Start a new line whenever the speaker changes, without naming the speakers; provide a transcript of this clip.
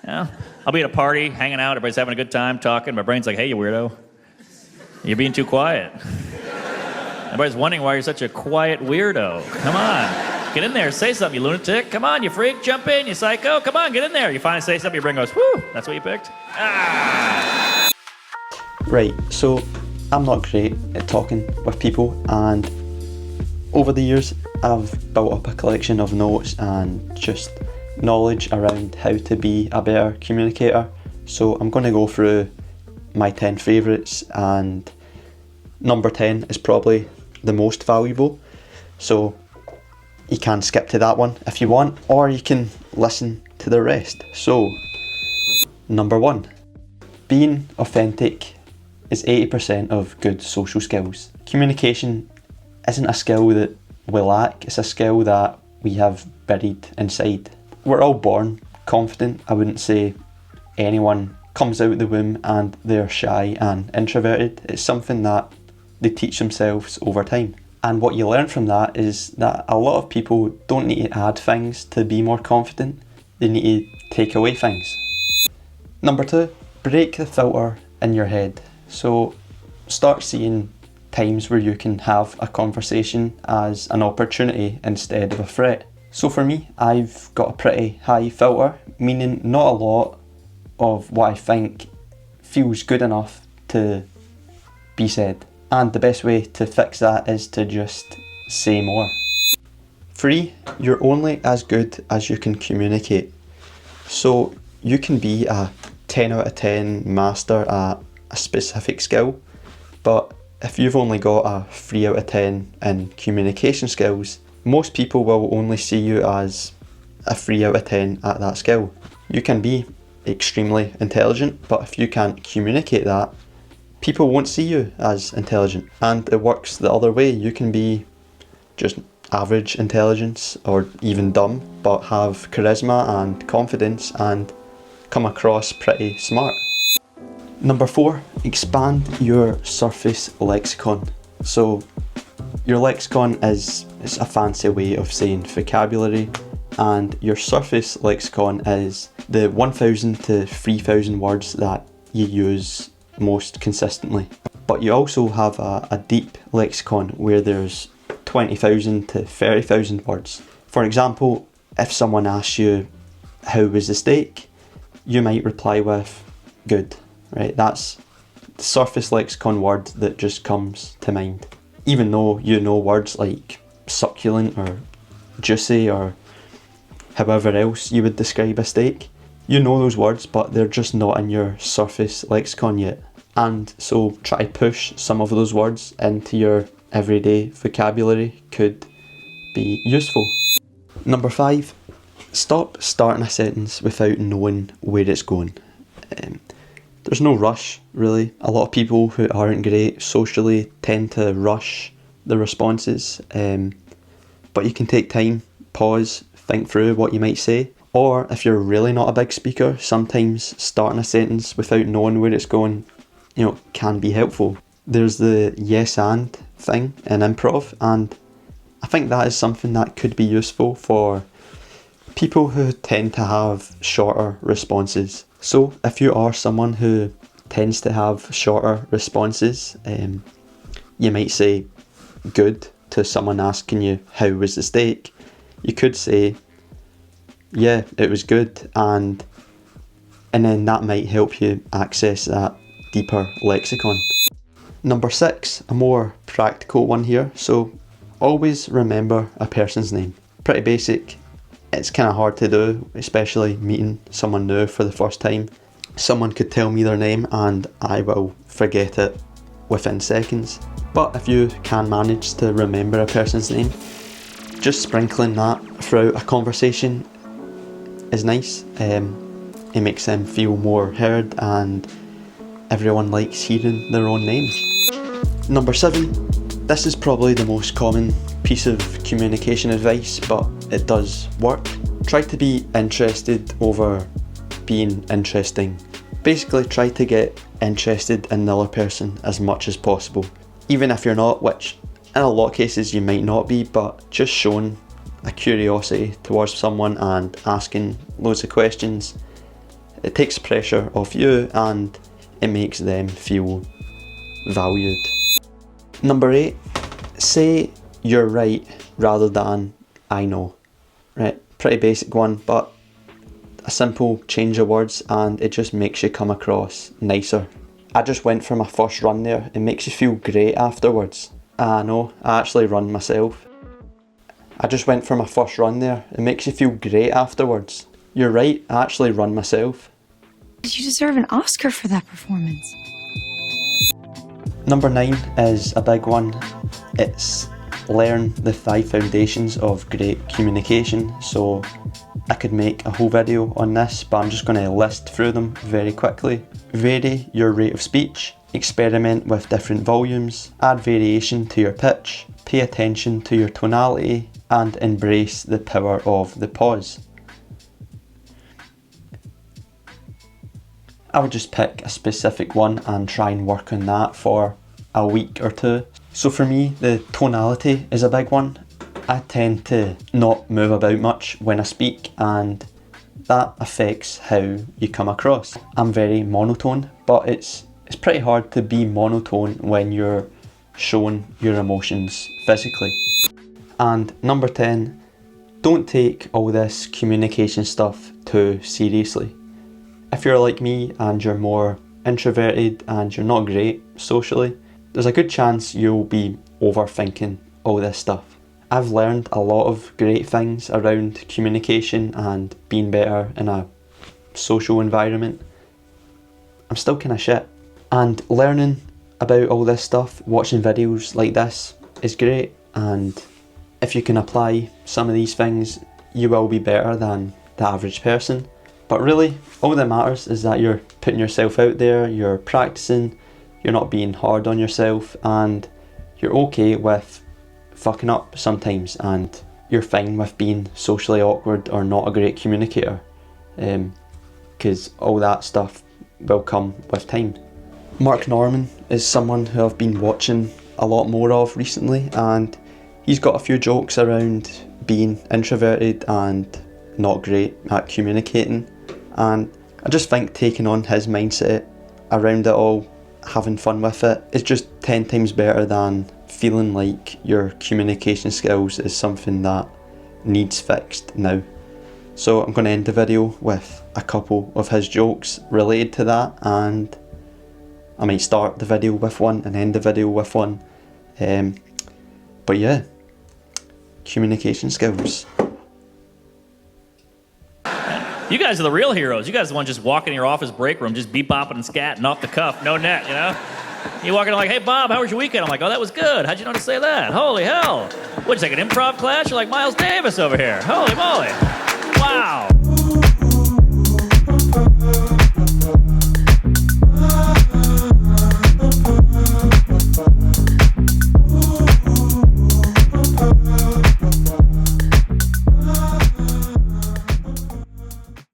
Yeah. I'll be at a party, hanging out, everybody's having a good time, talking. My brain's like, hey, you weirdo. You're being too quiet. Everybody's wondering why you're such a quiet weirdo. Come on. Get in there, say something, you lunatic. Come on, you freak, jump in, you psycho. Come on, get in there. You finally say something, your brain goes, whew, that's what you picked? Ah.
Right, so I'm not great at talking with people, and over the years I've built up a collection of notes and just knowledge around how to be a better communicator. So I'm going to go through my 10 favourites, and number 10 is probably the most valuable. So you can skip to that one if you want, or you can listen to the rest. So, number 1. Being authentic is 80% of good social skills. Communication isn't a skill that we lack, it's a skill that we have buried inside. We're all born confident. I wouldn't say anyone comes out of the womb and they're shy and introverted. It's something that they teach themselves over time. And what you learn from that is that a lot of people don't need to add things to be more confident, they need to take away things. Number 2, break the filter in your head. So start seeing times where you can have a conversation as an opportunity instead of a threat. So for me, I've got a pretty high filter, meaning not a lot of what I think feels good enough to be said. And the best way to fix that is to just say more. 3, you're only as good as you can communicate. So you can be a 10 out of 10 master at a specific skill, but if you've only got a 3 out of 10 in communication skills, most people will only see you as a 3 out of 10 at that skill. You can be extremely intelligent, but if you can't communicate that, people won't see you as intelligent. And it works the other way. You can be just average intelligence or even dumb, but have charisma and confidence and come across pretty smart. Number 4, expand your surface lexicon. So your lexicon is a fancy way of saying vocabulary, and your surface lexicon is the 1,000 to 3,000 words that you use most consistently. But you also have a deep lexicon where there's 20,000 to 30,000 words. For example, if someone asks you, how was the steak? You might reply with, good, right? That's the surface lexicon word that just comes to mind. Even though you know words like succulent or juicy or however else you would describe a steak, you know those words, but they're just not in your surface lexicon yet. And so try to push some of those words into your everyday vocabulary could be useful. Number 5, stop starting a sentence without knowing where it's going. There's no rush, really. A lot of people who aren't great socially tend to rush the responses, but you can take time, pause, think through what you might say. Or if you're really not a big speaker, sometimes starting a sentence without knowing where it's going, can be helpful. There's the yes and thing in improv, and I think that is something that could be useful for people who tend to have shorter responses. So if you are someone who tends to have shorter responses, you might say good to someone asking you how was the steak. You could say, yeah, it was good, and then that might help you access that deeper lexicon. Number 6, a more practical one here. So always remember a person's name. Pretty basic. It's kind of hard to do, especially meeting someone new for the first time. Someone could tell me their name and I will forget it within seconds. But if you can manage to remember a person's name, just sprinkling that throughout a conversation is nice. It makes them feel more heard, and everyone likes hearing their own names. Number 7, this is probably the most common piece of communication advice, but it does work. Try to be interested over being interesting. Basically, try to get interested in the other person as much as possible. Even if you're not, which in a lot of cases you might not be, but just showing a curiosity towards someone and asking loads of questions It takes pressure off you and it makes them feel valued. Number 8, say you're right rather than I know. Right, pretty basic one, but a simple change of words and it just makes you come across nicer. I just went for my first run there. It makes you feel great afterwards. I know, I actually run myself. I just went for my first run there. It makes you feel great afterwards. You're right, I actually run myself.
You deserve an Oscar for that performance.
Number 9 is a big one. It's learn the 5 foundations of great communication. So I could make a whole video on this, but I'm just going to list through them very quickly. Vary your rate of speech, experiment with different volumes, add variation to your pitch, pay attention to your tonality, and embrace the power of the pause. I would just pick a specific one and try and work on that for a week or 2. So for me, the tonality is a big one. I tend to not move about much when I speak, and that affects how you come across. I'm very monotone, but it's pretty hard to be monotone when you're showing your emotions physically. And number 10, don't take all this communication stuff too seriously. If you're like me and you're more introverted and you're not great socially, there's a good chance you'll be overthinking all this stuff. I've learned a lot of great things around communication and being better in a social environment. I'm still kind of shit. And learning about all this stuff, watching videos like this is great. And if you can apply some of these things, you will be better than the average person. But really, all that matters is that you're putting yourself out there, you're practicing, you're not being hard on yourself, and you're okay with fucking up sometimes, and you're fine with being socially awkward or not a great communicator, because all that stuff will come with time. Mark Norman is someone who I've been watching a lot more of recently, and he's got a few jokes around being introverted and not great at communicating, and I just think taking on his mindset around it all, having fun with it, is just 10 times better than feeling like your communication skills is something that needs fixed now. So I'm going to end the video with a couple of his jokes related to that, and I might start the video with one and end the video with one. But yeah, communication skills.
You guys are the real heroes. You guys are the ones just walking in your office break room, just bebopping and scatting off the cuff, no net, you know? You walk in like, hey, Bob, how was your weekend? I'm like, oh, that was good. How'd you know to say that? Holy hell. What'd you take, an improv class? You're like Miles Davis over here. Holy moly. Wow.